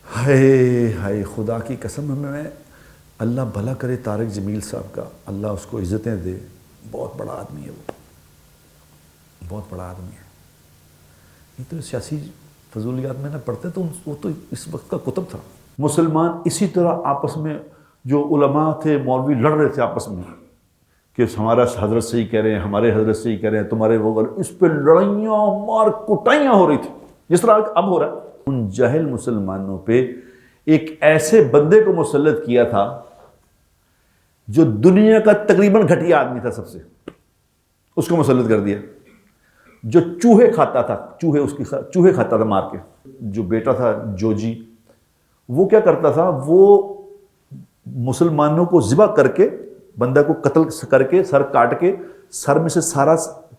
ہائے ہائے، خدا کی قسم ہمیں اللہ بھلا کرے طارق جمیل صاحب کا، اللہ اس کو عزتیں دے، بہت بڑا آدمی ہے وہ، بہت بڑا آدمی ہے۔ یہ تو سیاسی فضولیات میں نہ پڑھتے تو وہ تو اس وقت کا کتب تھا۔ مسلمان اسی طرح آپس میں جو علماء تھے مولوی لڑ رہے تھے آپس میں کہ ہمارا حضرت صحیح کہہ رہے ہیں، ہمارے حضرت صحیح کہہ رہے ہیں، تمہارے وہ غلط، اس پہ لڑائیاں مار کٹائیاں ہو رہی تھی جس طرح اب ہو رہا ہے۔ ان جاہل مسلمانوں پہ ایک ایسے بندے کو مسلط کیا تھا جو دنیا کا تقریباً گھٹیا آدمی تھا، سب سے اس کو مسلط کر دیا، جو چوہے کھاتا تھا، چوہے کھاتا تھا مار کے۔ جو بیٹا تھا جوجی، وہ کیا کرتا تھا، وہ مسلمانوں کو ذبح کر کے، بندہ کو قتل کر کے، سر کاٹ کے، سر میں سے سارا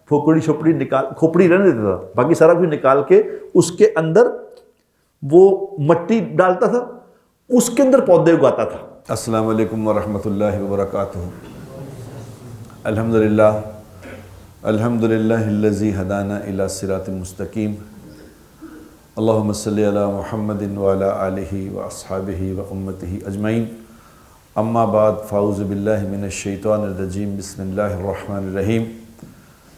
کھوپڑی شوپڑی نکال، کھوپڑی رہنے دیتا تھا، باقی سارا کچھ نکال کے اس کے اندر وہ مٹی ڈالتا تھا، اس کے اندر پودے اگاتا تھا۔ السلام علیکم ورحمۃ اللہ وبرکاتہ۔ الحمدللہ الحمدللہ الذی ہدانا الی صراط مستقیم، اللہم صلی علی محمد وعلی آلہ واصحابہ وامتہ اجمعین، اما بعد فاعوذ باللہ من الشیطان الرجیم، بسم اللہ الرحمن الرحیم۔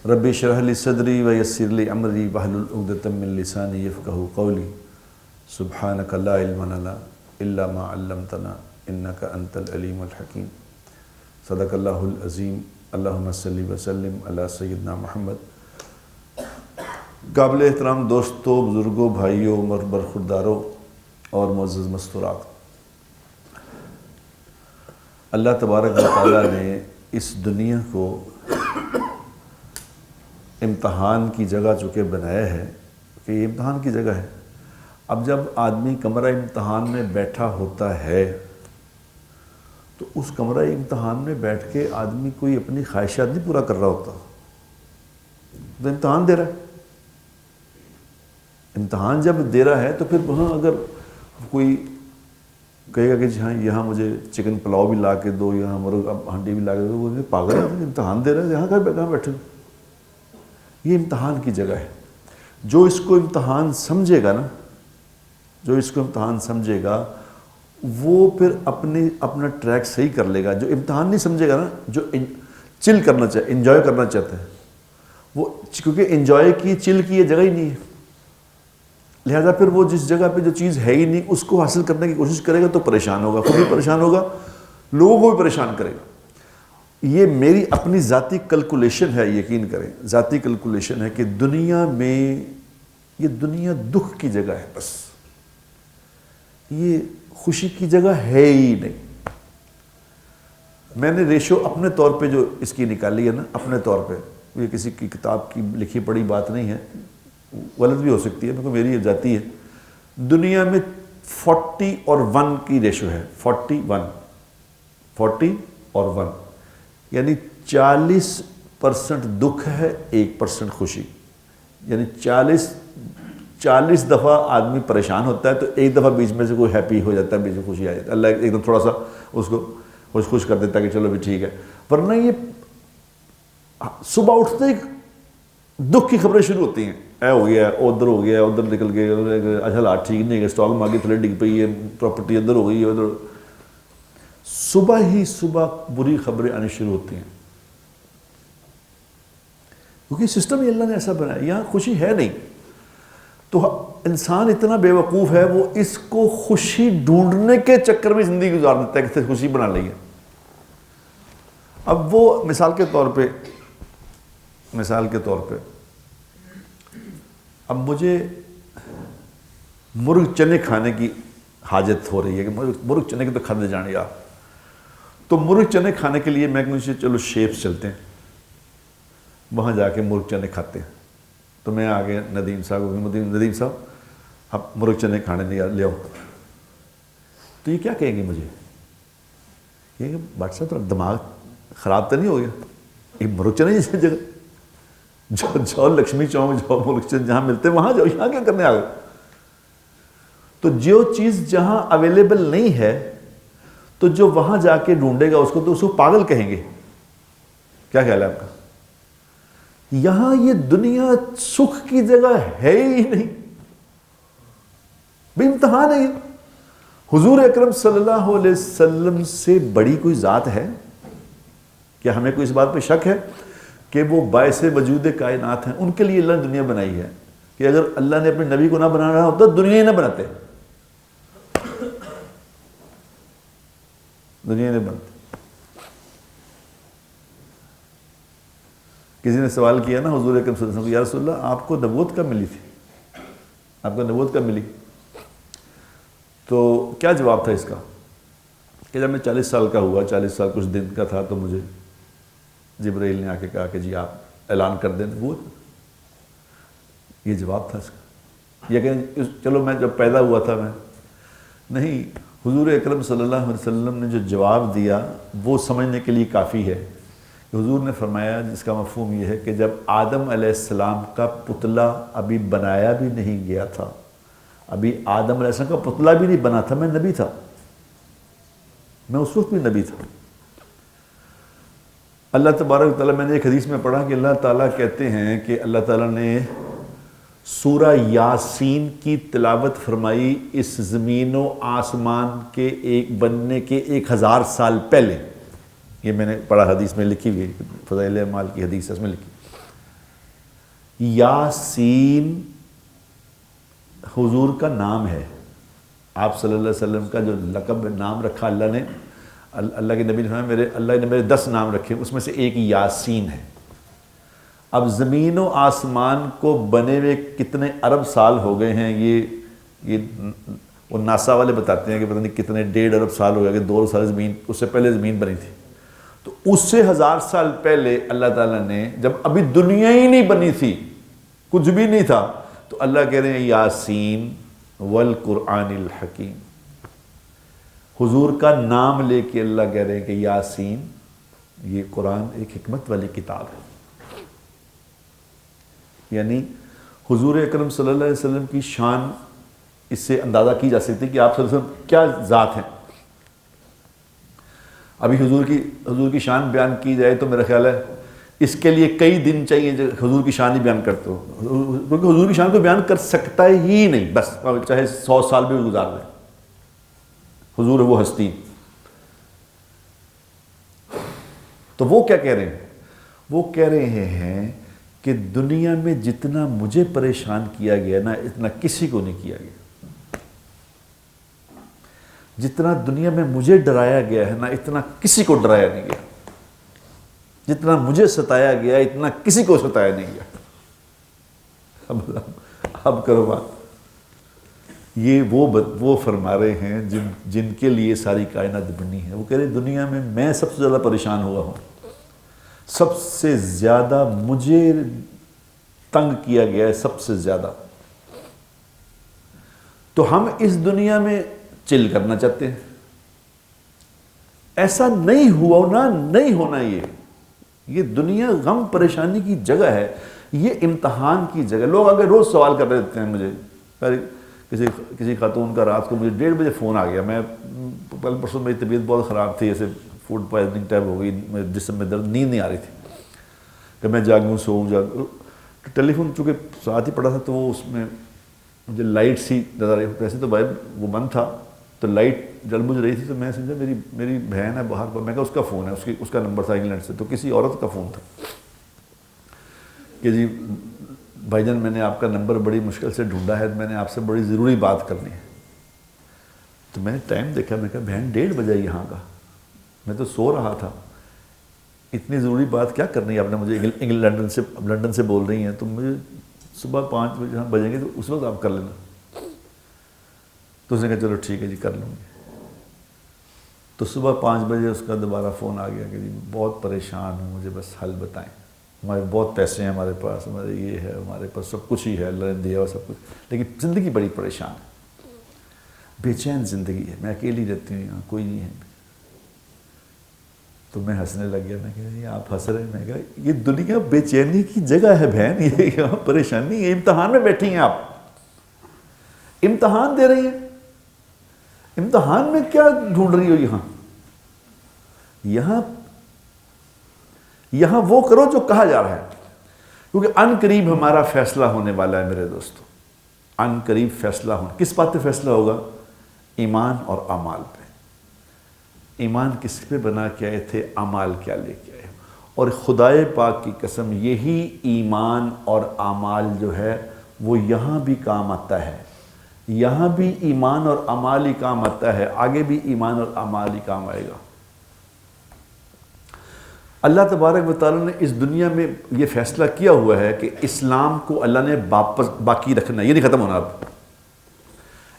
رب اشرح لی صدری ویسر لی امری واحلل عقدۃ من لسانی یفقہوا قولی، سبحانک لا علم لنا الا ما علمتنا انک انت العلیم الحکیم۔ صدق اللہ العظیم۔ اللہم صلی وسلم علی سیدنا محمد۔ قابل احترام دوستوں، بزرگوں، بھائیوں، برخورداروں اور معزز مستورات، اللہ تبارک و تعالیٰ نے اس دنیا کو امتحان کی جگہ چونکہ بنایا ہے کہ یہ امتحان کی جگہ ہے۔ اب جب آدمی کمرہ امتحان میں بیٹھا ہوتا ہے تو اس کمرہ امتحان میں بیٹھ کے آدمی کوئی اپنی خواہشات نہیں پورا کر رہا ہوتا، تو امتحان دے رہا ہے۔ امتحان جب دے رہا ہے تو پھر وہاں اگر کوئی کہے گا کہ جی ہاں یہاں مجھے چکن پلاؤ بھی لا کے دو، یہاں مرغ ہانڈی بھی لا کے دو، وہ پاگل ہے، امتحان دے رہا ہے، یہاں کہاں بیٹھے۔ یہ امتحان کی جگہ ہے۔ جو اس کو امتحان سمجھے گا نا، جو اس کو امتحان سمجھے گا وہ پھر اپنا ٹریک صحیح کر لے گا۔ جو امتحان نہیں سمجھے گا نا، جو چل کرنا چاہے، انجوائے کرنا چاہتا ہے وہ، کیونکہ انجوائے کی چل کی یہ جگہ ہی نہیں ہے، لہذا پھر وہ جس جگہ پہ جو چیز ہے ہی نہیں اس کو حاصل کرنے کی کوشش کرے گا تو پریشان ہوگا، خود بھی پریشان ہوگا، لوگوں کو بھی پریشان کرے گا۔ یہ میری اپنی ذاتی کیلکولیشن ہے، یقین کریں، ذاتی کیلکولیشن ہے کہ دنیا میں یہ دنیا دکھ کی جگہ ہے، بس یہ خوشی کی جگہ ہے ہی نہیں۔ میں نے ریشو اپنے طور پہ جو اس کی نکالی ہے نا، اپنے طور پہ، یہ کسی کی کتاب کی لکھی پڑھی بات نہیں ہے، غلط بھی ہو سکتی ہے، میرے کو میری جاتی ہے۔ دنیا میں 40 اور 1 کی ریشو ہے، 40 اور 1، یعنی 40% دکھ ہے، 1% خوشی، یعنی 40 دفعہ آدمی پریشان ہوتا ہے تو ایک دفعہ بیچ میں سے کوئی ہیپی ہو جاتا ہے، بیچ میں خوشی آ جاتی ہے، اللہ ایک دم تھوڑا سا اس کو خوش کر دیتا ہے کہ چلو بھی ٹھیک ہے۔ ورنہ یہ صبح اٹھتے ہی دکھ کی خبریں شروع ہوتی ہیں، اے ہو گیا، ادھر ہو گیا، ادھر نکل گیا، حالات ٹھیک نہیں ہے، اسٹاک مارکیٹ تھلے ڈگ پئی ہے، پراپرٹی ادھر ہو گئی ہے، ادھر۔ صبح بری خبریں آنی شروع ہوتی ہیں، کیونکہ سسٹم ہی اللہ نے ایسا بنایا، یہاں خوشی ہے نہیں۔ تو انسان اتنا بے وقوف ہے، وہ اس کو خوشی ڈھونڈنے کے چکر میں زندگی گزار دیتا ہے کہ خوشی بنا لی ہے۔ اب وہ مثال کے طور پہ اب مجھے مرغ چنے کھانے کی حاجت ہو رہی ہے کہ مرغ چنے کے تو کھانے جانے یار، تو مرغ چنے کھانے کے لیے میں کہوں چلو شیپس چلتے ہیں، وہاں جا کے مرغ چنے کھاتے ہیں۔ تو میں آگے ندیم صاحب اب مرغ چنے کھانے لے آؤ، تو یہ کیا کہیں گے مجھے؟ کہیں گے بٹ صاحب تھوڑا دماغ خراب تو نہیں ہو گیا، یہ مرغ چنے جیسی جگہ، جاؤ لکشمی چوک، جاؤ مرغ چنے جہاں ملتے ہیں وہاں جاؤ، یہاں کیا کرنے آ گئے؟ تو جو چیز جہاں اویلیبل نہیں ہے تو جو وہاں جا کے ڈھونڈے گا اس کو، تو اس کو پاگل کہیں گے۔ کیا خیال ہے آپ کا؟ یہاں یہ دنیا سکھ کی جگہ ہے ہی نہیں، بے امتحان ہے یہ۔ حضور اکرم صلی اللہ علیہ وسلم سے بڑی کوئی ذات ہے؟ کیا ہمیں کوئی اس بات پہ شک ہے کہ وہ باعث وجود کائنات ہیں؟ ان کے لیے اللہ نے دنیا بنائی ہے کہ اگر اللہ نے اپنے نبی کو نہ بنا رہا ہوتا دنیا ہی نہ بناتے، دنیا ہی نہ بناتے۔ کسی نے سوال کیا نا حضور اکرم صلی اللہ علیہ وسلم، یا رسول اللہ آپ کو نبوت کب ملی تھی؟ آپ کو نبوت کب ملی؟ تو کیا جواب تھا اس کا کہ جب میں 40 سال کا ہوا، 40 سال کچھ دن کا تھا، تو مجھے جبرائیل نے آ کے کہا کہ جی آپ اعلان کر دیں نبوت۔ یہ جواب تھا اس کا، یہ کہ چلو میں جب پیدا ہوا تھا میں نہیں، حضور اکرم صلی اللہ علیہ وسلم نے جو جواب دیا وہ سمجھنے کے لیے کافی ہے کہ حضور نے فرمایا، جس کا مفہوم یہ ہے کہ جب آدم علیہ السلام کا پتلا ابھی بنایا بھی نہیں گیا تھا، ابھی آدم علیہ السلام کا پتلا بھی نہیں بنا تھا، میں نبی تھا، میں اس وقت بھی نبی تھا۔ اللہ تبارک و تعالیٰ، میں نے ایک حدیث میں پڑھا کہ اللہ تعالیٰ کہتے ہیں کہ اللہ تعالیٰ نے سورہ یاسین کی تلاوت فرمائی اس زمین و آسمان کے ایک بننے کے 1000 سال پہلے۔ یہ میں نے پڑھا، حدیث میں لکھی ہوئی، فضائل اعمال کی حدیث اس میں لکھی۔ یاسین حضور کا نام ہے، آپ صلی اللہ علیہ وسلم کا جو لقب نام رکھا اللہ نے، اللہ کے نبی نے فرمایا اللہ نے میرے 10 نام رکھے، اس میں سے ایک یاسین ہے۔ اب زمین و آسمان کو بنے ہوئے کتنے ارب سال ہو گئے ہیں، یہ وہ ناسا والے بتاتے ہیں کہ پتہ نہیں کتنے 1.5 ارب سال ہو گئے کہ 2 ارب سال زمین، اس سے پہلے زمین بنی تھی۔ تو اس سے 1000 سال پہلے اللہ تعالیٰ نے، جب ابھی دنیا ہی نہیں بنی تھی، کچھ بھی نہیں تھا، تو اللہ کہہ رہے ہیں یاسین والقرآن الحکیم، حضور کا نام لے کے اللہ کہہ رہے ہیں کہ یاسین، یہ قرآن ایک حکمت والی کتاب ہے۔ یعنی حضور اکرم صلی اللہ علیہ وسلم کی شان اس سے اندازہ کی جا سکتی ہے کہ آپ صلی اللہ علیہ وسلم کیا ذات ہیں۔ ابھی حضور کی شان بیان کی جائے تو میرا خیال ہے اس کے لیے کئی دن چاہیے جو حضور کی شان ہی بیان کرتے ہو، کیونکہ حضور کی شان کو بیان کر سکتا ہی نہیں، بس چاہے 100 سال بھی گزار دیں، حضور وہ ہستی۔ تو وہ کیا کہہ رہے ہیں؟ وہ کہہ رہے ہیں کہ دنیا میں جتنا مجھے پریشان کیا گیا نا، اتنا کسی کو نہیں کیا گیا، جتنا دنیا میں مجھے ڈرایا گیا ہے نا، اتنا کسی کو ڈرایا نہیں گیا، جتنا مجھے ستایا گیا اتنا کسی کو ستایا نہیں گیا۔ اب کرو بات، یہ وہ فرما رہے ہیں جن کے لیے ساری کائنات بنی ہے۔ وہ کہہ رہے دنیا میں سب سے زیادہ پریشان ہوا ہوں، سب سے زیادہ مجھے تنگ کیا گیا ہے، سب سے زیادہ۔ تو ہم اس دنیا میں چل کرنا چاہتے ہیں، ایسا نہیں ہوا نہیں ہونا۔ یہ دنیا غم پریشانی کی جگہ ہے، یہ امتحان کی جگہ۔ لوگ اگر روز سوال کر رہے ہوتے ہیں مجھے، کسی خاتون کا رات کو مجھے 1:30 بجے فون آ گیا، میں کل پرسوں میری طبیعت بہت خراب تھی، ایسے فوڈ پوائزننگ ٹائپ ہو گئی، میرے جسم میں درد، نیند نہیں آ رہی تھی کہ میں جاگوں سوؤں ٹیلی فون چونکہ ساتھ ہی پڑا تھا، تو وہ اس میں مجھے لائٹ سی نظر آئی، ویسے تو بھائی وہ بند تھا، تو لائٹ جل بجھ رہی تھی، تو میں سمجھا میری بہن ہے باہر پر، میں کہا اس کا فون ہے، اس کا نمبر تھا انگلینڈ سے، تو کسی عورت کا فون تھا کہ جی بھائی جان میں نے آپ کا نمبر بڑی مشکل سے ڈھونڈا ہے، میں نے آپ سے بڑی ضروری بات کرنی ہے۔ تو میں نے ٹائم دیکھا، میں کہا بہن 1:30 بجے یہاں کا، میں تو سو رہا تھا، اتنی ضروری بات کیا کرنی ہے آپ نے مجھے، لنڈن سے بول رہی ہیں، تو مجھے صبح 5 بجے بجیں گے تو اس وقت آپ کر لینا۔ تو اس نے کہا چلو ٹھیک ہے جی کر لوں گی۔ تو صبح 5 بجے اس کا دوبارہ فون آ گیا کہ جی بہت پریشان ہوں، مجھے بس حل بتائیں، ہمارے بہت پیسے ہیں ہمارے پاس، ہمارے یہ ہے، ہمارے پاس سب کچھ ہی ہے، اللہ نے دیا ہوا سب کچھ، لیکن زندگی بڑی پریشان ہے، بے چین زندگی ہے، میں اکیلی رہتی ہوں یہاں، کوئی نہیں ہے۔ تو میں ہنسنے لگ گیا، میں کہا آپ ہنس رہے ہیں؟ میں کہا یہ دنیا بے چینی کی جگہ ہے بہن، یہ یہاں پریشانی ہے، امتحان میں بیٹھی ہیں آپ، امتحان دے رہی ہیں، امتحان میں کیا ڈھونڈ رہی ہو؟ یہاں وہ کرو جو کہا جا رہا ہے، کیونکہ ان قریب ہمارا فیصلہ ہونے والا ہے میرے دوستو، ان قریب فیصلہ ہونا۔ کس بات پہ فیصلہ ہوگا؟ ایمان اور اعمال پہ. ایمان کس پہ بنا کے آئے تھے؟ اعمال کیا لے کے آئے. اور خدائے پاک کی قسم یہی ایمان اور اعمال جو ہے وہ یہاں بھی کام آتا ہے. یہاں بھی ایمان اور اعمال ہی کام آتا ہے، آگے بھی ایمان اور اعمال ہی کام آئے گا. اللہ تبارک و تعالیٰ نے اس دنیا میں یہ فیصلہ کیا ہوا ہے کہ اسلام کو اللہ نے باقی رکھنا ہے، یہ نہیں ختم ہونا. اب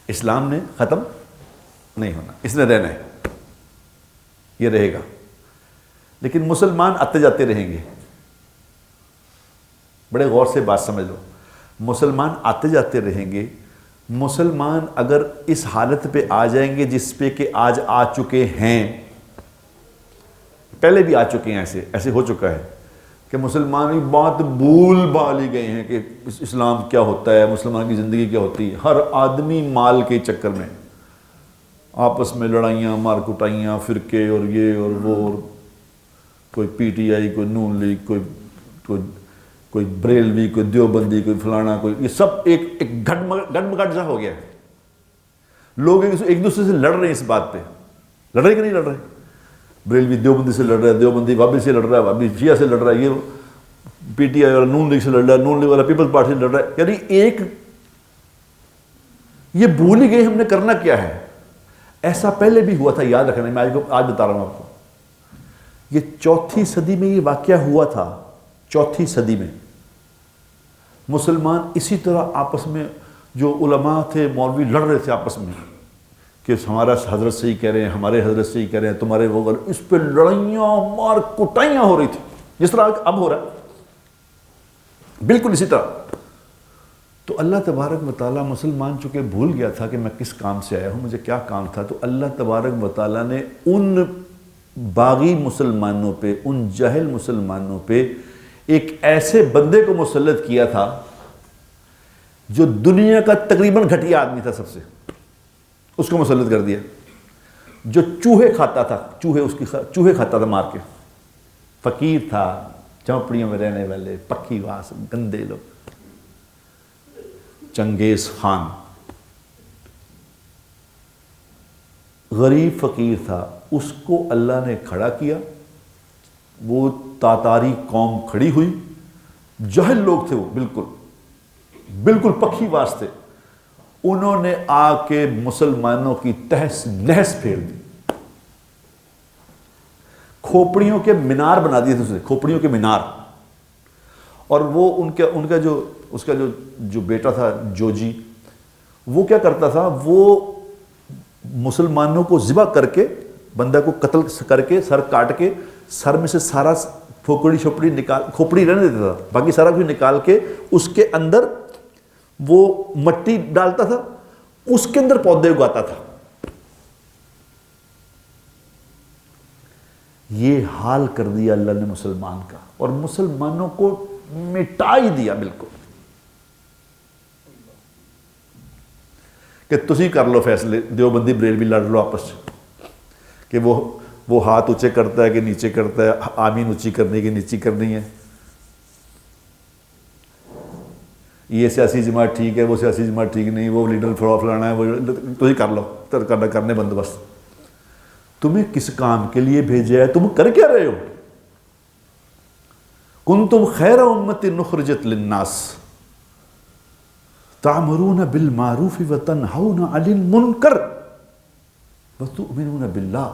اسلام نے ختم نہیں ہونا، اس نے رہنا ہے، یہ رہے گا. لیکن مسلمان آتے جاتے رہیں گے. بڑے غور سے بات سمجھ لو، مسلمان آتے جاتے رہیں گے. مسلمان اگر اس حالت پہ آ جائیں گے جس پہ کہ آج آ چکے ہیں، پہلے بھی آ چکے ہیں، ایسے ہو چکا ہے کہ مسلمان ہی بات بھول بھال ہی گئے ہیں کہ اسلام کیا ہوتا ہے، مسلمان کی زندگی کیا ہوتی ہے. ہر آدمی مال کے چکر میں آپس میں لڑائیاں مار کٹائیاں، فرقے اور یہ اور وہ، اور کوئی پی ٹی آئی، کوئی نون لیگ، کوئی بریلوی، کوئی دیوبندی، کوئی فلانا، کوئی، یہ سب ایک گھٹ مگٹ سا ہو گیا ہے. لوگ ایک دوسرے سے لڑ رہے ہیں اس بات پہ. لڑ رہے کہ نہیں لڑ رہے؟ بریلوی دیوبندی سے لڑ رہا ہے، دیوبندی وہابی سے لڑ رہا ہے، وہابی شیعہ سے لڑ رہا ہے، یہ پی ٹی آئی والا نون لیگ سے لڑ رہا ہے، نون لیگ والا پیپلز پارٹی سے لڑ رہا ہے. یعنی ایک یہ بھول ہی گئے ہم نے کرنا کیا ہے. ایسا پہلے بھی ہوا تھا، یاد رکھنا. میں آج بتا رہا ہوں آپ کو. یہ 4 صدی میں یہ واقعہ ہوا تھا. 4 صدی میں مسلمان اسی طرح آپس میں، جو علماء تھے، مولوی لڑ رہے تھے آپس میں کہ ہمارا حضرت سے ہی کہہ رہے ہیں، ہمارے حضرت سے ہی کہہ رہے ہیں، تمہارے وہ غلط. اس پہ لڑائیاں مار کٹائیاں ہو رہی تھی جس طرح اب ہو رہا ہے، بالکل اسی طرح. تو اللہ تبارک و تعالیٰ مسلمان چونکہ بھول گیا تھا کہ میں کس کام سے آیا ہوں، مجھے کیا کام تھا، تو اللہ تبارک و تعالیٰ نے ان باغی مسلمانوں پہ، ان جاہل مسلمانوں پہ ایک ایسے بندے کو مسلط کیا تھا جو دنیا کا تقریباً گھٹیا آدمی تھا. سب سے اس کو مسلط کر دیا، جو چوہے کھاتا تھا، چوہے کھاتا تھا مار کے. فقیر تھا، جھونپڑیوں میں رہنے والے پکی واس گندے لوگ. چنگیز خان غریب فقیر تھا، اس کو اللہ نے کھڑا کیا. وہ تاتاری قوم کھڑی ہوئی، جاہل لوگ تھے، وہ بالکل پکی واس تھے. انہوں نے آ کے مسلمانوں کی تہس نہس پھیر دی. کھوپڑیوں کے مینار بنا دیے تھے اس نے، کھوپڑیوں کے مینار. اور وہ اس کا جو بیٹا تھا جوجی، وہ کیا کرتا تھا، وہ مسلمانوں کو ذبح کر کے، بندہ کو قتل کر کے، سر کاٹ کے، سر میں سے سارا کھوپڑی شوپڑی نکال، کھوپڑی رہنے دیتا تھا، باقی سارا کچھ نکال کے اس کے اندر وہ مٹی ڈالتا تھا، اس کے اندر پودے اگاتا تھا. یہ حال کر دیا اللہ نے مسلمان کا، اور مسلمانوں کو مٹا ہی دیا بالکل. کہ تسی کر لو فیصلے، دیوبندی بریلوی لڑ لو آپس کہ وہ ہاتھ اونچے کرتا ہے کہ نیچے کرتا ہے، آمین اونچی کرنی کہ نیچی کرنی ہے، یہ سیاسی جماعت ٹھیک ہے، وہ سیاسی جماعت ٹھیک نہیں، وہ لیڈر فلانا ہے، وہ تسی کر لو، کرنے بندوبست. تمہیں کس کام کے لیے بھیجا ہے؟ تم کر کیا رہے ہو؟ کنتم خیر امت اخرجت للناس تعمرون بالمعروف وتنہون عن المنکر وتؤمنون باللہ.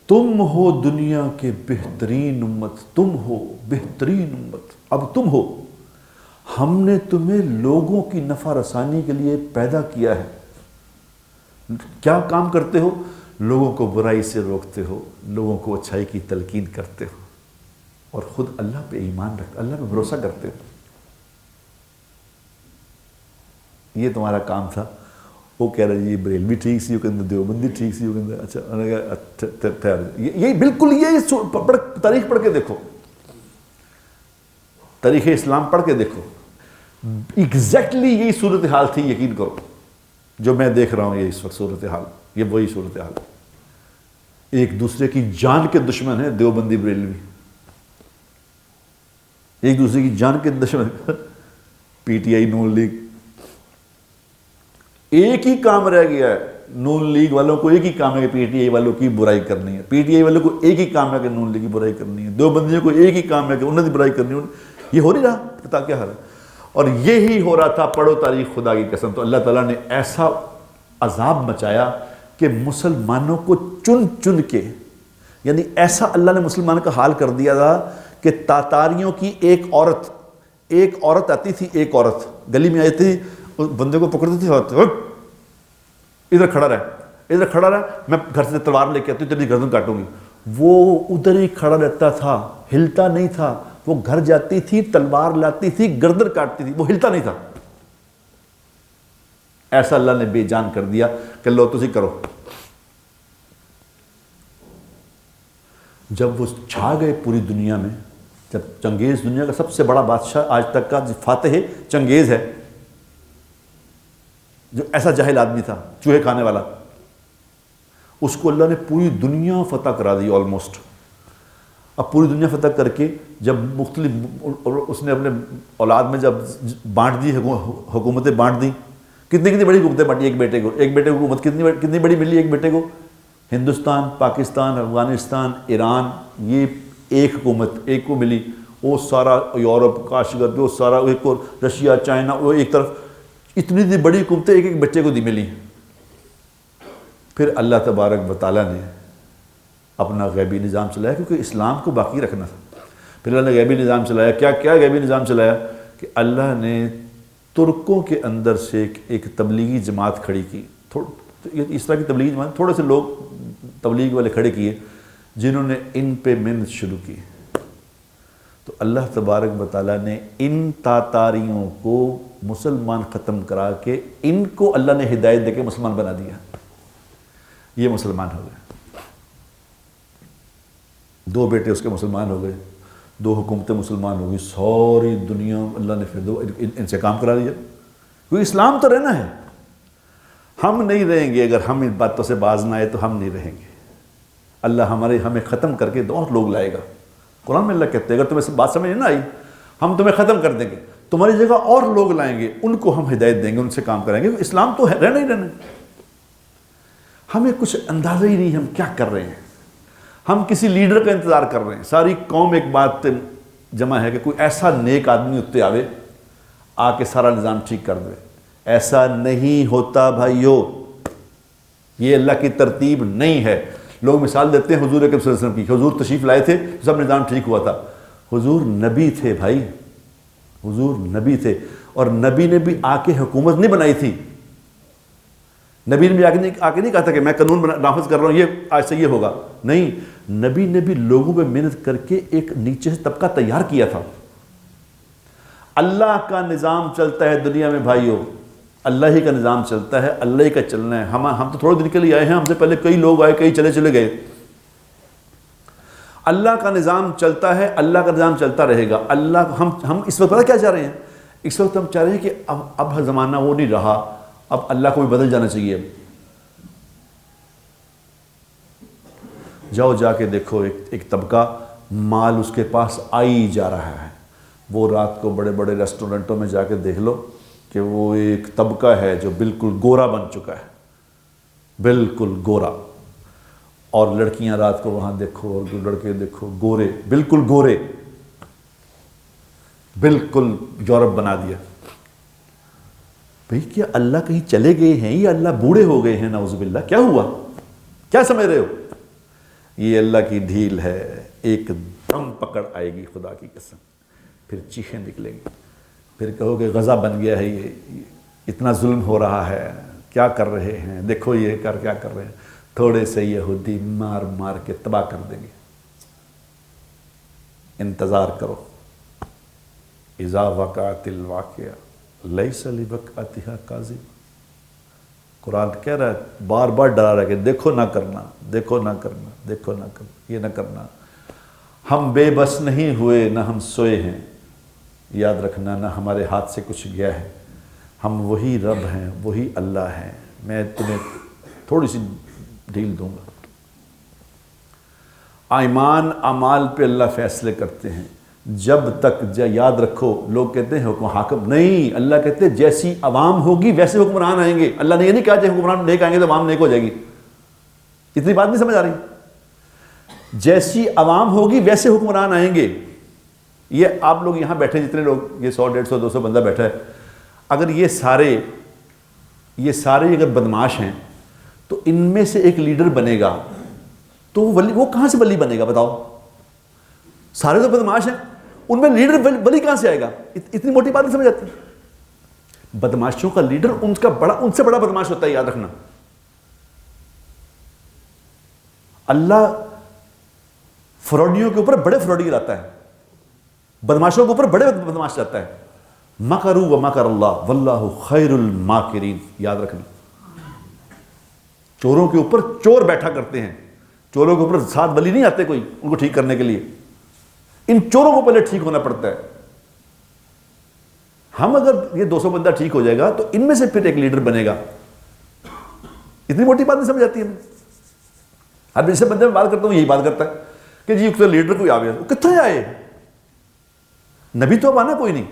تم ہو دنیا کے بہترین امت، تم ہو بہترین امت. اب تم ہو، ہم نے تمہیں لوگوں کی نفع رسانی کے لیے پیدا کیا ہے. کیا کام کرتے ہو؟ لوگوں کو برائی سے روکتے ہو، لوگوں کو اچھائی کی تلقین کرتے ہو، اور خود اللہ پہ ایمان رکھتے، اللہ پہ بھروسہ کرتے ہو. یہ تمہارا کام تھا. وہ کہہ رہے جی بریلوی ٹھیک سی، وہ کہتے دیوبندی ٹھیک سی، وہ کہتے اچھا. یہ بالکل یہ تاریخ پڑھ کے دیکھو، تاریخ اسلام پڑھ کے دیکھو، ایگزیکٹلی یہی صورتحال تھی. یقین کرو جو میں دیکھ رہا ہوں یہ اس وقت صورتحال، یہ وہی صورتحال. ایک دوسرے کی جان کے دشمن ہیں دیوبندی بریلوی، ایک دوسرے کی جان کے دشمن، P T I known league. ایک ہی کام رہ گیا ہے، نون لیگ والوں کو ایک ہی کام ہے کہ پی ٹی آئی والوں کی برائی کرنی ہے، پی ٹی آئی والوں کو ایک ہی کام ہے کہ نون لیگ کی برائی کرنی ہے، دیوبندیوں کو ایک ہی کام ہے کہ انہوں نے برائی کرنی ہے. یہ ہو نہیں رہا، پتا کیا حال ہے. اور یہی ہو رہا تھا. پڑھو تاریخ خدا کی قسم. تو اللہ تعالیٰ نے ایسا عذاب مچایا کہ مسلمانوں کو چن چن کے، یعنی ایسا اللہ نے مسلمانوں کا حال کر دیا تھا کہ تاتاریوں کی ایک عورت آتی تھی، ایک عورت گلی میں آئی تھی، اس بندے کو پکڑتی تھی، ادھر کھڑا رہ، میں گھر سے تلوار لے کے آتی ہوں، تیری گردن کاٹوں گی. وہ ادھر ہی کھڑا رہتا تھا، ہلتا نہیں تھا. وہ گھر جاتی تھی، تلوار لاتی تھی، گردن کاٹتی تھی، وہ ہلتا نہیں تھا. ایسا اللہ نے بے جان کر دیا کہ لو تسی کرو. جب وہ چھا گئے پوری دنیا میں، جب چنگیز دنیا کا سب سے بڑا بادشاہ آج تک کا فاتح چنگیز ہے، جو ایسا جاہل آدمی تھا، چوہے کھانے والا، اس کو اللہ نے پوری دنیا فتح کرا دی آلموسٹ. اب پوری دنیا فتح کر کے جب مختلف، اس نے اپنے اولاد میں جب بانٹ دی، حکومتیں بانٹ دیں، کتنی بڑی حکومتیں بانٹی ایک بیٹے کو حکومت کتنی بڑی ملی ایک بیٹے کو. ہندوستان، پاکستان، افغانستان، ایران، یہ ایک حکومت ایک کو ملی. وہ سارا یورپ کاشگت، وہ سارا ایک اور رشیا، چائنا، وہ ایک طرف، اتنی بڑی حکومتیں ایک بچے کو دی ملی. پھر اللہ تبارک و تعالیٰ نے اپنا غیبی نظام چلایا، کیونکہ اسلام کو باقی رکھنا تھا. پھر اللہ نے غیبی نظام چلایا. کیا غیبی نظام چلایا؟ کہ اللہ نے ترکوں کے اندر سے ایک تبلیغی جماعت کھڑی کی. اس طرح کی تبلیغی جماعت، تھوڑے سے لوگ تبلیغ والے کھڑے کیے جنہوں نے ان پہ محنت شروع کی. تو اللہ تبارک و تعالیٰ نے ان تاتاریوں کو مسلمان ختم کرا کے ان کو اللہ نے ہدایت دے کے مسلمان بنا دیا. یہ مسلمان ہو گئے. 2 بیٹے اس کے مسلمان ہو گئے، 2 حکومتیں مسلمان ہو گئی. ساری دنیا اللہ نے پھر ان سے کام کرا دیا. کیونکہ اسلام تو رہنا ہے. ہم نہیں رہیں گے اگر ہم ان باتوں سے باز نہ آئے تو ہم نہیں رہیں گے. اللہ ہمیں ختم کر کے اور لوگ لائے گا. قرآن میں اللہ کہتے ہیں اگر تمہیں بات سمجھ نہ آئی ہم تمہیں ختم کر دیں گے، تمہاری جگہ اور لوگ لائیں گے، ان کو ہم ہدایت دیں گے، ان سے کام کریں گے. اسلام تو رہنا ہی رہنا. ہمیں کچھ اندازہ ہی نہیں ہم کیا کر رہے ہیں. ہم کسی لیڈر کا انتظار کر رہے ہیں. ساری قوم ایک بات جمع ہے کہ کوئی ایسا نیک آدمی اتنے آوے آ کے سارا نظام ٹھیک کر دے. ایسا نہیں ہوتا بھائیو. یہ اللہ کی ترتیب نہیں ہے. لوگ مثال دیتے ہیں حضور اکرم صلی اللہ علیہ وسلم کی. حضور تشریف لائے تھے، سب نظام ٹھیک ہوا تھا. حضور نبی تھے بھائی، حضور نبی تھے. اور نبی نے بھی آ کے حکومت نہیں بنائی تھی. نبی نے بھی آ کے نہیں کہا تھا کہ میں قانون نافذ کر رہا ہوں، یہ آج سے یہ ہوگا. نہیں، نبی نے بھی لوگوں پہ محنت کر کے ایک نیچے سے طبقہ تیار کیا تھا. اللہ کا نظام چلتا ہے دنیا میں بھائیو. اللہ ہی کا نظام چلتا ہے، اللہ ہی کا چلنا ہے. ہم تو تھوڑے دن کے لیے آئے ہیں، ہم سے پہلے کئی لوگ آئے، کئی چلے گئے. اللہ کا نظام چلتا ہے، اللہ کا نظام چلتا رہے گا. ہم اس وقت پتہ کیا چاہ رہے ہیں؟ اس وقت ہم چاہ رہے ہیں کہ اب زمانہ وہ نہیں رہا، اب اللہ کو بھی بدل جانا چاہیے. جاؤ جا کے دیکھو ایک طبقہ مال اس کے پاس آئی جا رہا ہے. وہ رات کو بڑے بڑے ریسٹورنٹوں میں جا کے دیکھ لو کہ وہ ایک طبقہ ہے جو بالکل گورا بن چکا ہے، بالکل گورا. اور لڑکیاں رات کو وہاں دیکھو اور لڑکے دیکھو گورے، بالکل گورے، بالکل یورپ بنا دیا. بھئی کیا اللہ کہیں چلے گئے ہیں یا اللہ بوڑھے ہو گئے ہیں؟ نعوذ باللہ. کیا ہوا؟ کیا سمجھ رہے ہو؟ یہ اللہ کی ڈھیل ہے. ایک دم پکڑ آئے گی خدا کی قسم. پھر چیخیں نکلیں گی. پھر کہو کہ غزہ بن گیا ہے، یہ اتنا ظلم ہو رہا ہے، کیا کر رہے ہیں، دیکھو یہ کیا کر رہے ہیں. تھوڑے سے یہودی مار مار کے تباہ کر دیں گے. انتظار کرو. اذا وقعت الواقعہ لیس لوقعتها کاذب. قرآن کہہ رہا ہے، بار بار ڈرا رہا ہے کہ دیکھو نہ کرنا، دیکھو نہ کرنا، دیکھو نہ کرنا، یہ نہ کرنا. ہم بے بس نہیں ہوئے، نہ ہم سوئے ہیں. یاد رکھنا، نہ ہمارے ہاتھ سے کچھ گیا ہے. ہم وہی رب ہیں، وہی اللہ ہیں. میں تمہیں تھوڑی سی ڈھیل دوں گا. ایمان اعمال پہ اللہ فیصلے کرتے ہیں. جب تک یاد رکھو لوگ کہتے ہیں حکم حاکم نہیں، اللہ کہتے ہیں جیسی عوام ہوگی ویسے حکمران آئیں گے. اللہ نے یہ نہیں کہا کہ حکمران نیک آئیں گے تو عوام نیک ہو جائے گی. اتنی بات نہیں سمجھ آ رہی؟ جیسی عوام ہوگی ویسے حکمران آئیں گے. یہ آپ لوگ یہاں بیٹھے جتنے لوگ، یہ 100 150 200 بندہ بیٹھا ہے، اگر یہ سارے اگر بدماش ہیں تو ان میں سے ایک لیڈر بنے گا تو وہ کہاں سے ولی بنے گا بتاؤ؟ سارے تو بدماش ہیں، ان میں لیڈر ولی کہاں سے آئے گا؟ اتنی موٹی بات نہیں سمجھ آتی. بدماشوں کا لیڈر ان سے بڑا بدماش ہوتا ہے، یاد رکھنا. اللہ فراڈیوں کے اوپر بڑے فراڈی لاتا ہے، بدماشوں کے اوپر بڑے بدماش لاتا ہے. مکروا ومکر اللہ واللہ خیر الماکرین. یاد رکھنا، چوروں کے اوپر چور بیٹھا کرتے ہیں، چوروں کے اوپر ساتھ ولی نہیں آتے کوئی ان کو ٹھیک کرنے کے لیے. ان چوروں کو پہلے ٹھیک ہونا پڑتا ہے. ہم اگر یہ 200 بندہ ٹھیک ہو جائے گا تو ان میں سے پھر ایک لیڈر بنے گا. اتنی موٹی بات نہیں سمجھ آتی ہمیں. اب جیسے بندے میں بات کرتا ہوں یہی بات کرتا ہے کہ جی لیڈر کوئی آ گیا، وہ کتنے آئے؟ نبی تو اب آنا کوئی نہیں،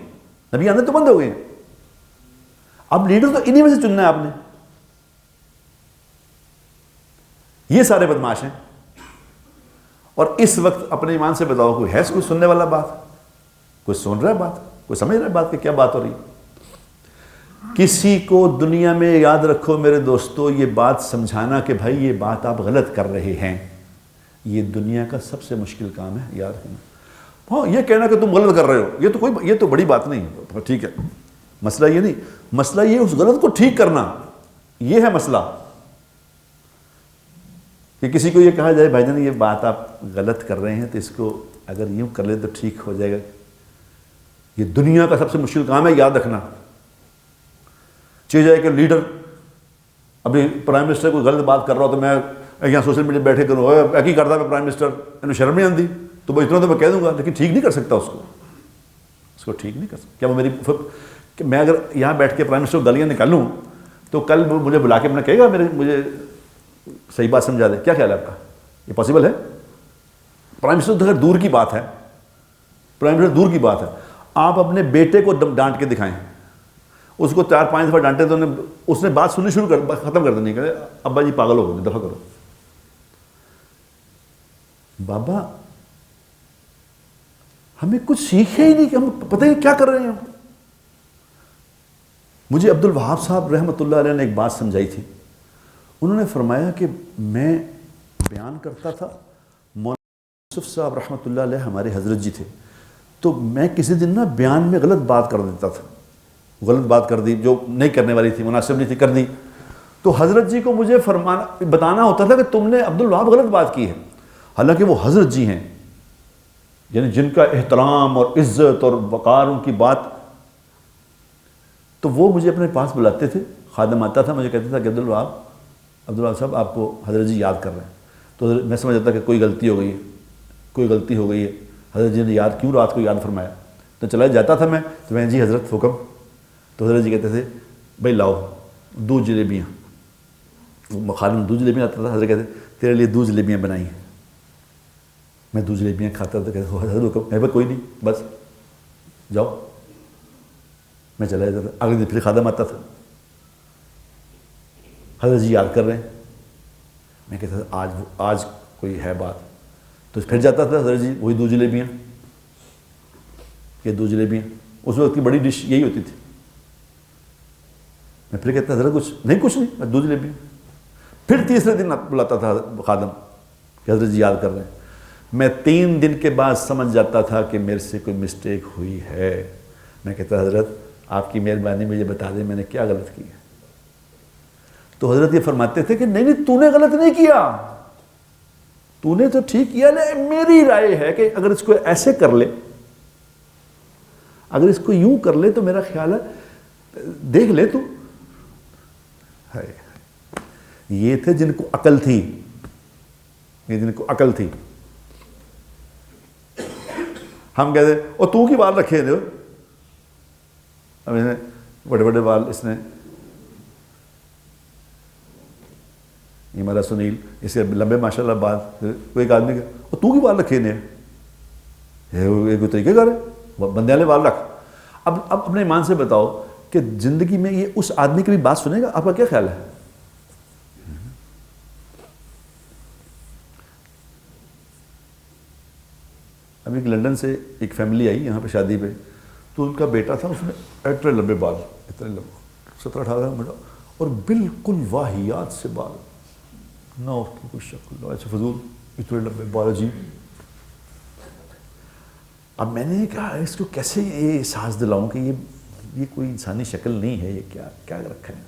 نبی آنے تو بند ہو گئے. اب لیڈر تو انہی میں سے چننا ہے آپ نے. یہ سارے بدماش ہیں. اور اس وقت اپنے ایمان سے بتاؤ کوئی ہے کوئی سننے والا بات؟ کوئی سن رہا ہے بات؟ کوئی سمجھ رہا ہے بات کہ کیا بات ہو رہی ہے؟ کسی کو دنیا میں، یاد رکھو میرے دوستو، یہ بات سمجھانا کہ بھائی یہ بات آپ غلط کر رہے ہیں، یہ دنیا کا سب سے مشکل کام ہے. یاد رکھنا. ہاں یہ کہنا کہ تم غلط کر رہے ہو یہ تو بڑی بات نہیں ہے. ٹھیک ہے، مسئلہ یہ نہیں، مسئلہ یہ اس غلط کو ٹھیک کرنا، یہ ہے مسئلہ. کہ کسی کو یہ کہا جائے بھائی جان یہ بات آپ غلط کر رہے ہیں تو اس کو اگر یوں کر لیں تو ٹھیک ہو جائے گا. یہ دنیا کا سب سے مشکل کام ہے. یاد رکھنا. چاہیے جائے کہ لیڈر ابھی پرائم منسٹر کوئی غلط بات کر رہا ہو تو میں یہاں سوشل میڈیا بیٹھے کروں ایک ہی کرتا میں پرائم منسٹر، انہیں شرم نہیں آتی تو وہ اتنا تو میں کہہ دوں گا، لیکن ٹھیک نہیں کر سکتا اس کو ٹھیک نہیں کر سکتا. کیا وہ میری کہ میں اگر یہاں بیٹھ کے پرائم منسٹر گالیاں نکالوں تو کل وہ مجھے بلا کے اپنا کہے گا مجھے صحیح بات سمجھا دے؟ کیا خیال ہے آپ کا؟ یہ پاسبل ہے؟ پرائم منسٹر تو دور کی بات ہے، پرائم منسٹر دور کی بات ہے. آپ اپنے بیٹے کو ڈانٹ کے دکھائیں، اس کو 4-5 دفعہ ڈانٹے تو اس نے بات سننی ختم کر دینی، کہ ابا جی پاگل ہو گئے، دفعہ کرو. بابا ہمیں کچھ سیکھے ہی نہیں کہ ہم پتہ ہی کیا کر رہے ہیں. مجھے عبد الوہاب صاحب رحمۃ اللہ علیہ نے ایک بات سمجھائی تھی. انہوں نے فرمایا کہ میں بیان کرتا تھا، مولانا یوسف صاحب رحمۃ اللہ علیہ ہمارے حضرت جی تھے، تو میں کسی دن نا بیان میں غلط بات کر دیتا تھا، غلط بات کر دی جو نہیں کرنے والی تھی، مناسب نہیں تھی، کر دی. تو حضرت جی کو مجھے بتانا ہوتا تھا کہ تم نے عبد الوہاب غلط بات کی ہے، حالانکہ وہ حضرت جی ہیں، یعنی جن کا احترام اور عزت اور وقار ان کی بات. تو وہ مجھے اپنے پاس بلاتے تھے، خادم آتا تھا مجھے کہتا تھا کہ عبد الوہاب صاحب آپ کو حضرت جی یاد کر رہے ہیں. تو میں سمجھ جاتا کہ کوئی غلطی ہو گئی ہے، حضرت جی نے کیوں رات کو یاد فرمایا. تو چلا جاتا تھا میں، تو میں جی حضرت حکم. تو حضرت جی کہتے تھے بھائی لاؤ دودھ جلیبیاں. وہ خادم دودھ جلیبیاں آتا تھا، حضرت کہتے تیرے لیے دودھ جلیبیاں بنائی ہیں. میں دودھ جلیبیاں کھاتا تھا، کہتے حضرت حکم. میں کوئی نہیں، بس جاؤ. میں چلا جاتا تھا. اگلے دن پھر خادم آتا تھا، حضرت جی یاد کر رہے ہیں. میں کہتا تھا آج کوئی ہے بات. تو پھر جاتا تھا، حضرت جی وہی دودھ جلیبیاں. یہ دودھ جلیبیاں اس وقت کی بڑی ڈش یہی ہوتی تھی. میں پھر کہتا حضرت کچھ نہیں، دودھ جلیبیاں. پھر تیسرے دن بلاتا تھا خادم کہ حضرت جی یاد کر رہے ہیں. میں 3 دن کے بعد سمجھ جاتا تھا کہ میرے سے کوئی مسٹیک ہوئی ہے. میں کہتا حضرت آپ کی مہربانی مجھے بتا دیں میں نے کیا غلط کیا. تو حضرت یہ فرماتے تھے کہ نہیں تو نے غلط نہیں کیا، تو نے تو ٹھیک کیا. میری رائے ہے کہ اگر اس کو ایسے کر لے، اگر اس کو یوں کر لے تو میرا خیال ہے دیکھ لے تو. یہ تھے جن کو عقل تھی، ہم کہتے اور تو کی بال رکھے تھے. اب اس نے بڑے بڑے بال، اس نے یہ ہمارا سنیل، اس کے لمبے ماشاء اللہ بال. کوئی ایک آدمی کہ اور تو کی بال رکھے نے. یہ کوئی طریقے کار ہے، بندے والے بال رکھ۔ اب اپنے ایمان سے بتاؤ کہ زندگی میں یہ اس آدمی کی بھی بات سنے گا؟ آپ کا کیا خیال ہے؟ ابھی ایک لندن سے ایک فیملی آئی یہاں پہ شادی پہ، تو ان کا بیٹا تھا، اس میں اتنے لمبے بال، اتنے لمبے 17-18 بیٹا، اور بالکل واہیات سے بال، نہ اس کی کوئی شکل، نہ ایسے فضول، اتنے لمبے بال عجیب۔ اب میں نے کہا اس کو کیسے یہ احساس دلاؤں کہ یہ کوئی انسانی شکل نہیں ہے، یہ کیا رکھا ہے؟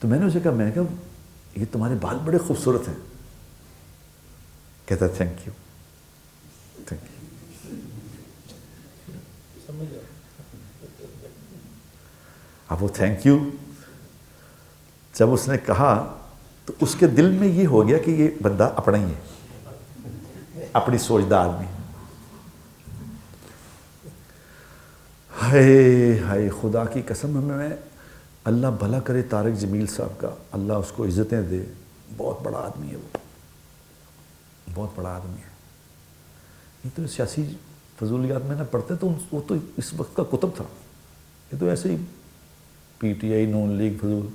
تو میں نے اسے کہا، میں نے کہا یہ تمہارے بال بڑے خوبصورت ہیں۔ کہتا تھینک یو تھینک یو۔ اب وہ تھینک یو جب اس نے کہا تو اس کے دل میں یہ ہو گیا کہ یہ بندہ اپنا ہی ہے، اپنی سوچدار آدمی۔ ہائے ہائے، خدا کی قسم، میں اللہ بھلا کرے طارق جمیل صاحب کا، اللہ اس کو عزتیں دے، بہت بڑا آدمی ہے وہ، بہت بڑا آدمی ہے۔ یہ تو سیاسی فضولیات میں نہ پڑھتے تو وہ تو اس وقت کا کتب تھا، یہ تو ایسے ہی P T I known league فضول،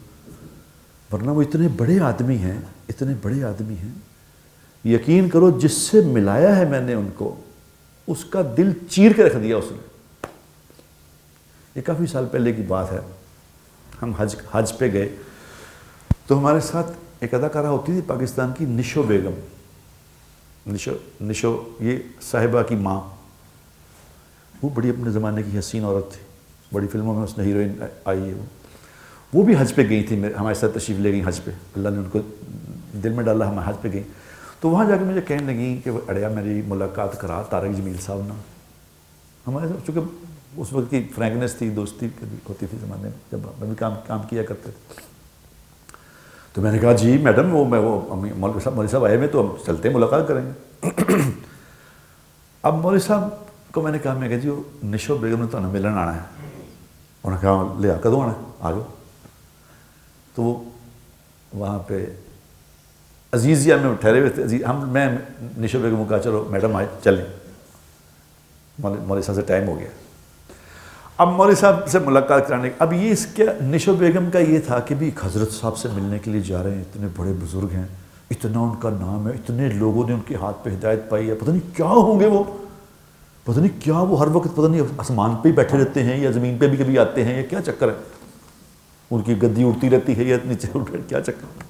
ورنہ وہ اتنے بڑے آدمی ہیں، اتنے بڑے آدمی ہیں، یقین کرو جس سے ملایا ہے میں نے ان کو، اس کا دل چیر کے رکھ دیا اس نے۔ یہ کافی سال پہلے کی بات ہے، ہم حج پہ گئے تو ہمارے ساتھ ایک اداکارہ ہوتی تھی پاکستان کی، نشو بیگم، نشو یہ صاحبہ کی ماں، وہ بڑی اپنے زمانے کی حسین عورت تھی، بڑی فلموں میں اس نے ہیروئن آئی ہے، وہ بھی حج پہ گئی تھی، ہمارے ساتھ تشریف لے گئی حج پہ، اللہ نے ان کو دل میں ڈالا، ہم حج پہ گئیں تو وہاں جا کے مجھے کہنے لگیں کہ اڑیا میری ملاقات کرا طارق جمیل صاحب نا۔ ہمارے ساتھ چونکہ اس وقت کی فرینکنیس تھی، دوستی ہوتی تھی زمانے میں، جب ہم بھی کام کیا کرتے تھے، تو میں نے کہا جی میڈم، وہ مولوی صاحب آئے ہوئے تو ہم چلتے ہیں ملاقات کریں گے۔ اب مولوی صاحب کو میں نے کہا، میں کہا جی وہ نشو بیگم نے تو ہمیں ملن آنا ہے۔ انہوں نے کہا لے کدوں آنا ہے، آ جاؤ۔ تو وہ وہاں پہ عزیزیہ میں ٹھہرے ہوئے تھے، میں نشو بیگم کو کہا چلو میڈم آئے چلیں، مولوی صاحب سے ٹائم ہو گیا۔ اب مولوی صاحب سے ملاقات کرانے، اب یہ اس کے نشو بیگم کا یہ تھا کہ بھی حضرت صاحب سے ملنے کے لیے جا رہے ہیں، اتنے بڑے بزرگ ہیں، اتنا ان کا نام ہے، اتنے لوگوں نے ان کے ہاتھ پہ ہدایت پائی ہے، پتہ نہیں کیا ہوں گے وہ، پتہ نہیں کیا وہ ہر وقت پتہ نہیں آسمان پہ ہی بیٹھے رہتے ہیں یا زمین پہ بھی کبھی آتے ہیں، یا کیا چکر ہے، ان کی گدی اڑتی رہتی ہے یا نیچے اٹھ کیا چکر۔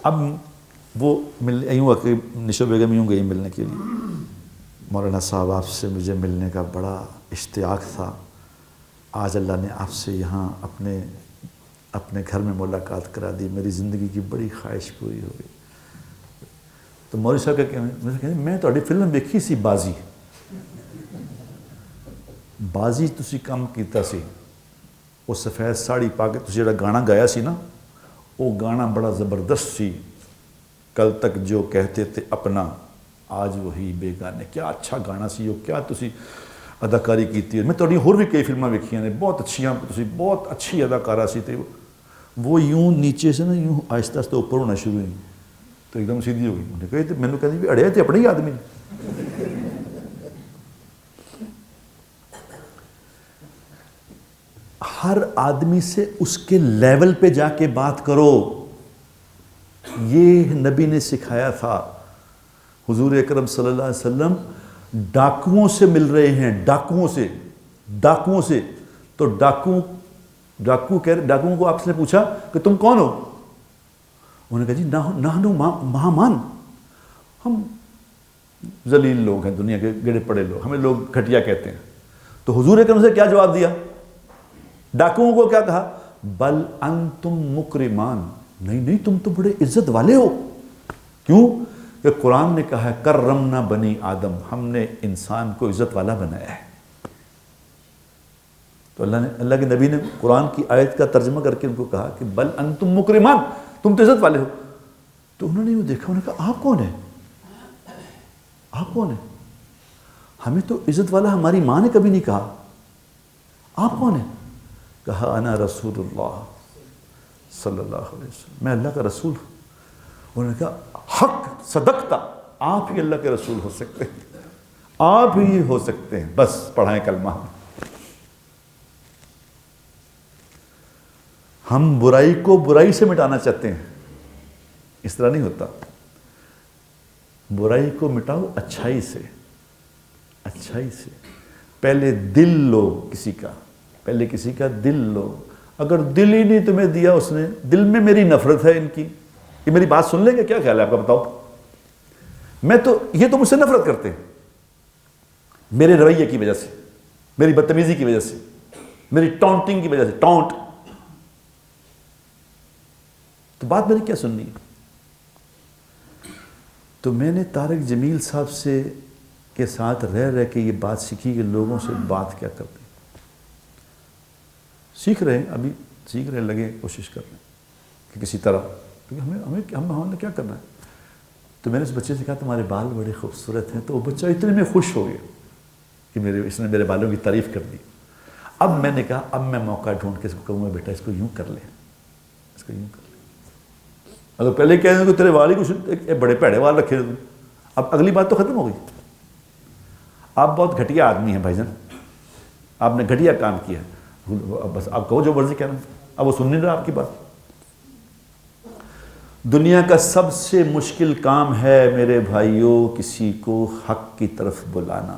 اب وہ یوں کہ نشو بیگم یوں گئی ملنے کے لیے، مولانا صاحب آپ سے مجھے ملنے کا بڑا اشتیاق تھا، آج اللہ نے آپ سے یہاں اپنے گھر میں ملاقات کرا دی، میری زندگی کی بڑی خواہش پوری ہو گئی۔ تو مولوی صاحب کا کہنا، میں تہاڈی فلم دیکھی سی بازی، بازی تسی کام کیتا سی، وہ سفید ساڑی پا کے تسی جڑا گانا گایا سی نا، وہ گانا بڑا زبردست سی، کل تک جو کہتے تھے اپنا آج وہی بیگانے، کیا اچھا گانا سی وہ، کیا تسی اداکاری کیتی ہے۔ میں تہاڈی ہور بھی کئی فلمیں ویکھیاں نے، بہت اچھیاں، تسی بہت اچھی اداکارہ سی تے وہ یوں نیچے سے نا یوں آہستہ آہستہ اوپر ہونا شروع ہوئی تو ایک دم سیدھی ہو گئی۔ انہوں نے کہا میں نے کہا بھی اڑیا تے اپنے ہی آدمی۔ ہر آدمی سے اس کے لیول پہ جا کے بات کرو، یہ نبی نے سکھایا تھا۔ حضور اکرم صلی اللہ علیہ وسلم ڈاکوؤں سے مل رہے ہیں، ڈاکوؤں سے تو ڈاکوؤں کو آپ نے پوچھا کہ تم کون ہو؟ انہوں نے کہا جی نحنو مہامان، ہم ذلیل لوگ ہیں، دنیا کے گڑے پڑے لوگ، ہمیں لوگ گھٹیا کہتے ہیں۔ تو حضور اکرم سے کیا جواب دیا؟ ڈاکوؤں کو کیا کہا؟ بل انتم مکرمان، نہیں تم تو بڑے عزت والے ہو۔ کیوں؟ کہ قرآن نے کہا ہے کرمنا بنی آدم، ہم نے انسان کو عزت والا بنایا ہے۔ تو اللہ کے نبی نے قرآن کی آیت کا ترجمہ کر کے ان کو کہا کہ بل انتم مکرمان، تم تو عزت والے ہو۔ تو انہوں نے وہ دیکھا، انہوں نے کہا آپ کون ہیں؟ آپ کون ہیں؟ ہمیں تو عزت والا ہماری ماں نے کبھی نہیں کہا، آپ کون ہیں؟ کہا انا رسول اللہ صلی اللہ علیہ وسلم، میں اللہ کا رسول ہوں۔ انہوں نے کہا حق صدقتا، آپ ہی اللہ کے رسول ہو سکتے ہیں، آپ ہی ہو سکتے ہیں، بس پڑھائیں کلمہ۔ ہم برائی کو برائی سے مٹانا چاہتے ہیں، اس طرح نہیں ہوتا۔ برائی کو مٹاؤ اچھائی سے، اچھائی سے۔ پہلے دل لو کسی کا، پہلے کسی کا دل لو۔ اگر دل ہی نہیں تمہیں دیا اس نے، دل میں میری نفرت ہے ان کی، یہ میری بات سن لیں گے؟ کیا خیال ہے آپ کا بتاؤ؟ یہ تو مجھ سے نفرت کرتے ہیں میرے رویے کی وجہ سے، میری بدتمیزی کی وجہ سے، میری ٹاؤنٹنگ کی وجہ سے، ٹاؤنٹ، تو بات میں نے کیا سننی ہے؟ تو میں نے طارق جمیل صاحب کے ساتھ رہ کے یہ بات سیکھی کہ لوگوں سے بات کیا کرتے ہیں۔ سیکھ رہے ہیں، ابھی سیکھ رہے، لگے کوشش کر رہے ہیں کہ کسی طرح، کیونکہ ہم نے کیا کرنا ہے۔ تو میں نے اس بچے سے کہا تمہارے بال بڑے خوبصورت ہیں، تو وہ بچہ اتنے میں خوش ہو گیا کہ اس نے میرے بالوں کی تعریف کر دی۔ اب میں نے کہا اب میں موقع ڈھونڈ کے اس کو کہوں گا بیٹا اس کو یوں کر لے، اس کو یوں کر لے۔ اگر پہلے کہہ دیں کہ تیرے وال ہی کچھ بڑے پیڑے وال رکھے تم، اب اگلی بات تو ختم ہو گئی۔ آپ بہت گھٹیا آدمی ہیں بھائی جان، آپ نے گھٹیا کام کیا، بس آپ کہو جو مرضی کہنا، اب وہ سن نہیں رہا آپ کی بات۔ دنیا کا سب سے مشکل کام ہے میرے بھائیوں کسی کو حق کی طرف بلانا۔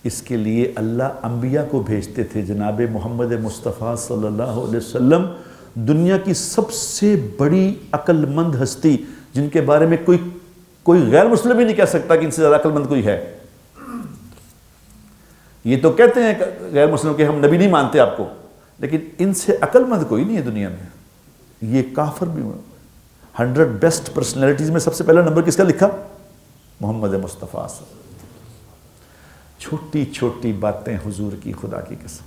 اس کے لیے اللہ انبیاء کو بھیجتے تھے۔ جناب محمد مصطفیٰ صلی اللہ علیہ وسلم دنیا کی سب سے بڑی عقل مند ہستی، جن کے بارے میں کوئی غیر مسلم ہی نہیں کہہ سکتا کہ ان سے زیادہ عقل مند کوئی ہے۔ یہ تو کہتے ہیں غیر مسلم کہ ہم نبی نہیں مانتے آپ کو، لیکن ان سے عقل مند کوئی نہیں ہے دنیا میں۔ یہ کافر بھی 100 بیسٹ پرسنالٹیز میں سب سے پہلا نمبر کس کا لکھا؟ محمد مصطفیٰ صلی اللہ علیہ وسلم۔ چھوٹی چھوٹی باتیں حضور کی، خدا کی قسم۔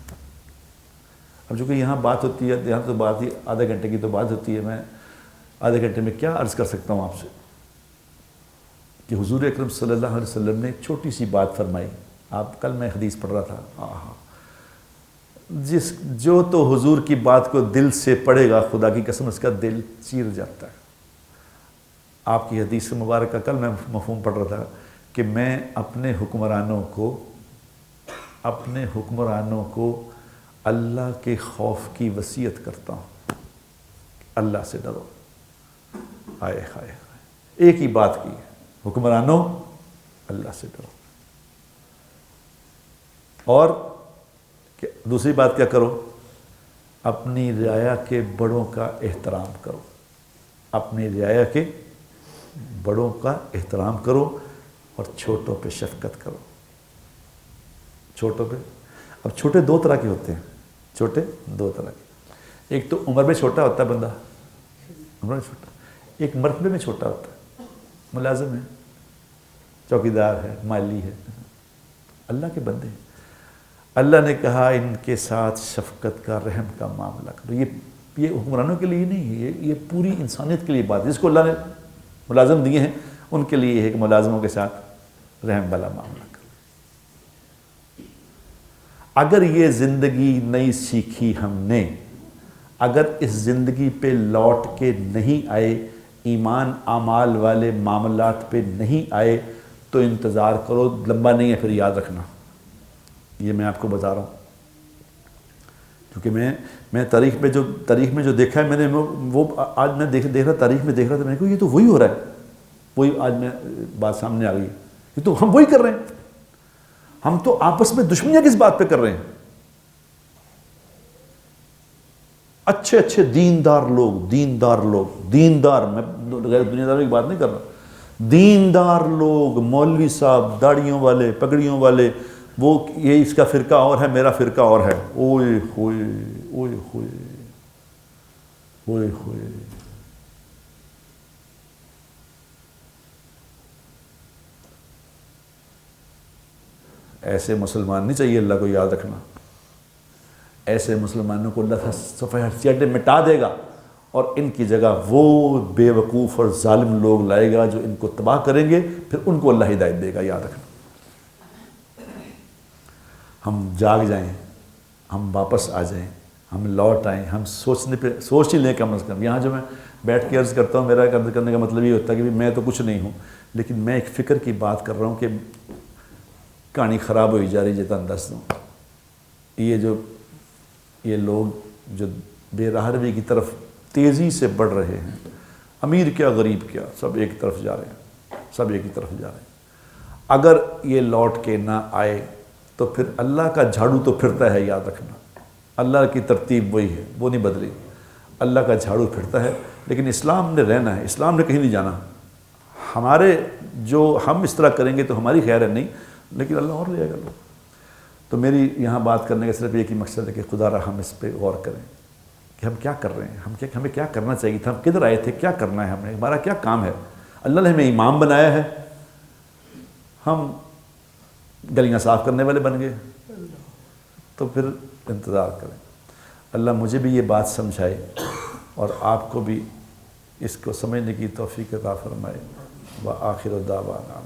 اب جو کہ یہاں بات ہوتی ہے، یہاں تو بات ہی آدھے گھنٹے کی تو بات ہوتی ہے، میں آدھے گھنٹے میں کیا عرض کر سکتا ہوں آپ سے کہ حضور اکرم صلی اللہ علیہ وسلم نے ایک چھوٹی سی بات فرمائی۔ آپ کل میں حدیث پڑھ رہا تھا، جو تو حضور کی بات کو دل سے پڑھے گا خدا کی قسم اس کا دل چیر جاتا ہے۔ آپ کی حدیث مبارکہ کل میں مفہوم پڑھ رہا تھا کہ میں اپنے حکمرانوں کو اللہ کے خوف کی وصیت کرتا ہوں، اللہ سے ڈرو۔ آئے ہائے، ایک ہی بات کی، حکمرانوں اللہ سے ڈرو، اور دوسری بات کیا کرو؟ اپنی رعایا کے بڑوں کا احترام کرو، اپنی رعایا کے بڑوں کا احترام کرو اور چھوٹوں پہ شفقت کرو۔ چھوٹوں پہ، اب چھوٹے دو طرح کے ہوتے ہیں، چھوٹے دو طرح کے، ایک تو عمر میں چھوٹا ہوتا ہے بندہ، عمر میں چھوٹا، ایک مرتبے میں چھوٹا ہوتا ہے، ملازم ہے، چوکیدار ہے، مالی ہے، اللہ کے بندے ہیں۔ اللہ نے کہا ان کے ساتھ شفقت کا، رحم کا معاملہ کرو۔ یہ حکمرانوں کے لیے نہیں ہے، یہ پوری انسانیت کے لیے بات ہے۔ جس کو اللہ نے ملازم دیے ہیں ان کے لیے یہ ہے کہ ملازموں کے ساتھ رحم والا معاملہ کرو۔ اگر یہ زندگی نہیں سیکھی ہم نے، اگر اس زندگی پہ لوٹ کے نہیں آئے، ایمان اعمال والے معاملات پہ نہیں آئے، تو انتظار کرو، لمبا نہیں ہے پھر، یاد رکھنا۔ یہ میں آپ کو بتا رہا ہوں کیونکہ میں تاریخ میں جو دیکھا ہے، میں نے وہ آج میں دیکھ رہا، تاریخ میں دیکھ رہا تھا، میں نے کہا یہ تو وہی ہو رہا ہے، وہی آج میں بات سامنے آ گئی، یہ تو ہم وہی کر رہے ہیں۔ ہم تو آپس میں دشمنیاں کس بات پہ کر رہے ہیں؟ اچھے اچھے دیندار لوگ، دیندار، میں غیر دنیا داروں کی بات نہیں کر رہا، دیندار لوگ، مولوی صاحب، داڑھیوں والے، پگڑیوں والے، وہ یہ اس کا فرقہ اور ہے، میرا فرقہ اور ہے، اوئے ہوئے اوئے ہوئے اوئے ہوئے۔ ایسے مسلمان نہیں چاہیے، اللہ کو یاد رکھنا۔ ایسے مسلمانوں کو اللہ صفحہ حیثیت مٹا دے گا اور ان کی جگہ وہ بے وقوف اور ظالم لوگ لائے گا جو ان کو تباہ کریں گے، پھر ان کو اللہ ہدایت دے گا، یاد رکھنا۔ ہم جاگ جائیں، ہم واپس آ جائیں، ہم لوٹ آئیں، ہم سوچ ہی لیں کم از کم. یہاں جو میں بیٹھ کے عرض کرتا ہوں، میرا عرض کرنے کا مطلب یہ ہوتا ہے کہ میں تو کچھ نہیں ہوں، لیکن میں ایک فکر کی بات کر رہا ہوں کہ کہانی خراب ہوئی جا رہی جتنا دس دوں. یہ لوگ جو بے راہروی کی طرف تیزی سے بڑھ رہے ہیں، امیر کیا غریب کیا، سب ایک طرف جا رہے ہیں، سب ایک ہی طرف جا رہے ہیں. اگر یہ لوٹ کے نہ آئے تو پھر اللہ کا جھاڑو تو پھرتا ہے، یاد رکھنا. اللہ کی ترتیب وہی ہے، وہ نہیں بدلی. اللہ کا جھاڑو پھرتا ہے، لیکن اسلام نے رہنا ہے، اسلام نے کہیں نہیں جانا. ہمارے جو ہم اس طرح کریں گے تو ہماری خیر ہے نہیں، لیکن اللہ اور لے گا لوگ. تو میری یہاں بات کرنے کا صرف ایک ہی مقصد ہے کہ خدا را ہم اس پہ غور کریں کہ ہم کیا کر رہے ہیں، ہمیں کیا کرنا چاہیے تھا، ہم کدھر آئے تھے، کیا کرنا ہے ہم نے، ہمارا کیا کام ہے. اللہ نے ہمیں امام بنایا ہے، ہم گلیاں صاف کرنے والے بن گئے. تو پھر انتظار کریں. اللہ مجھے بھی یہ بات سمجھائے اور آپ کو بھی اس کو سمجھنے کی توفیق عطا فرمائے. وآخر دعوانا